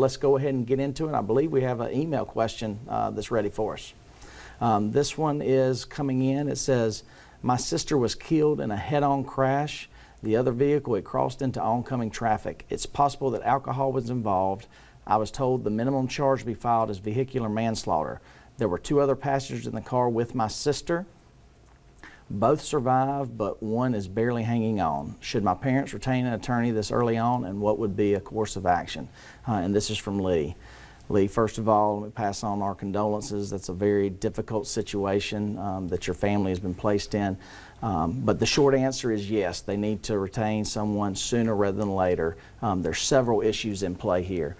let's go ahead and get into it. I believe we have an email question that's ready for us. This one is coming in. It says, my sister was killed in a head-on crash. The other vehicle had crossed into oncoming traffic. It's possible that alcohol was involved. I was told the minimum charge to be filed is vehicular manslaughter. There were 2 other passengers in the car with my sister. Both survived, but one is barely hanging on. Should my parents retain an attorney this early on, and what would be a course of action? And this is from Lee. Lee, first of all, let me pass on our condolences. That's a very difficult situation that your family has been placed in. But the short answer is yes, they need to retain someone sooner rather than later. There's several issues in play here.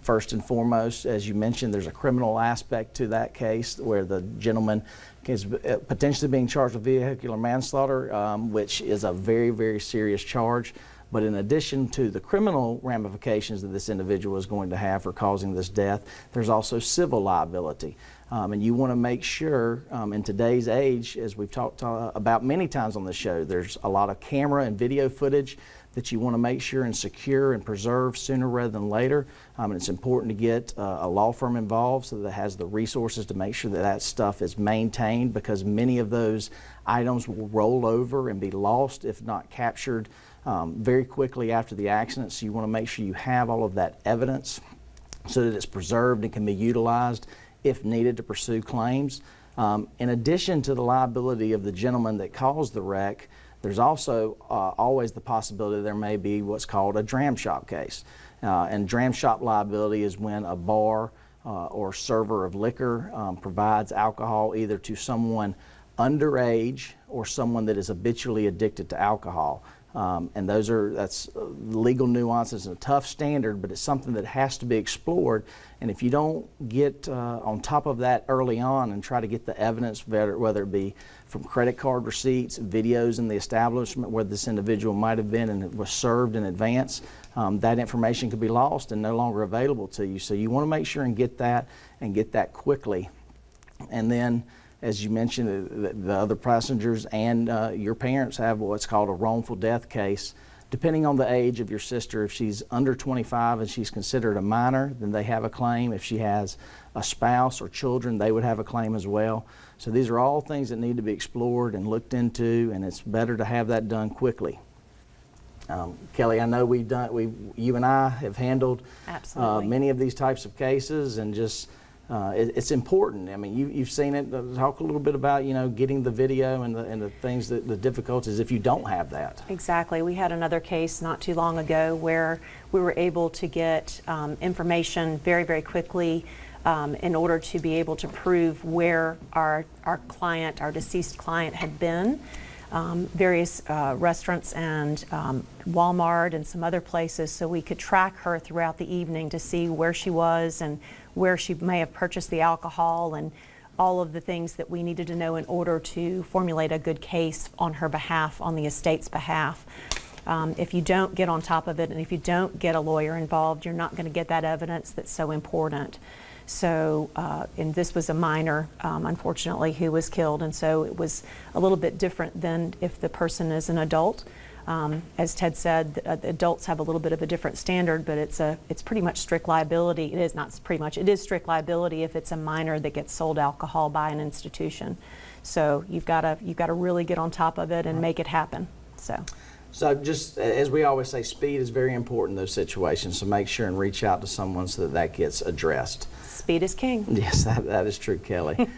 First and foremost, as you mentioned, there's a criminal aspect to that case where the gentleman is potentially being charged with vehicular manslaughter, which is a very, very serious charge. But in addition to the criminal ramifications that this individual is going to have for causing this death, there's also civil liability. And you want to make sure, in today's age, as we've talked about many times on this show, there's a lot of camera and video footage that you want to make sure and secure and preserve sooner rather than later. And it's important to get a law firm involved so that it has the resources to make sure that that stuff is maintained, because many of those items will roll over and be lost if not captured very quickly after the accident. So you want to make sure you have all of that evidence so that it's preserved and can be utilized if needed to pursue claims. In addition to the liability of the gentleman that caused the wreck, there's also always the possibility there may be what's called a dram shop case. And dram shop liability is when a bar or server of liquor provides alcohol either to someone underage or someone that is habitually addicted to alcohol. And that's legal nuances and a tough standard, but it's something that has to be explored. And if you don't get on top of that early on and try to get the evidence, whether it be from credit card receipts, videos in the establishment where this individual might have been and it was served in advance, that information could be lost and no longer available to you. So you want to make sure and get that quickly. And then, as you mentioned, the other passengers and your parents have what's called a wrongful death case. Depending on the age of your sister, if she's under 25 and she's considered a minor, then they have a claim. If she has a spouse or children, they would have a claim as well. So these are all things that need to be explored and looked into, and it's better to have that done quickly. Kelly, I know you and I have handled many of these types of cases, and just it's important. I mean, you've seen it. Talk a little bit about, getting the video and the things, the difficulties if you don't have that. Exactly. We had another case not too long ago where we were able to get information very, very quickly in order to be able to prove where our deceased client had been. Various restaurants and Walmart and some other places, so we could track her throughout the evening to see where she was and where she may have purchased the alcohol and all of the things that we needed to know in order to formulate a good case on her behalf, on the estate's behalf. If you don't get on top of it and if you don't get a lawyer involved, you're not going to get that evidence that's so important. So, and this was a minor, unfortunately, who was killed, and so it was a little bit different than if the person is an adult. As Ted said, adults have a little bit of a different standard, but it's pretty much strict liability. It is not pretty much, it is strict liability if it's a minor that gets sold alcohol by an institution. So you've got to really get on top of it and make it happen. So just as we always say, speed is very important in those situations, so make sure and reach out to someone so that gets addressed. Speed is king. Yes, that is true, Kelly.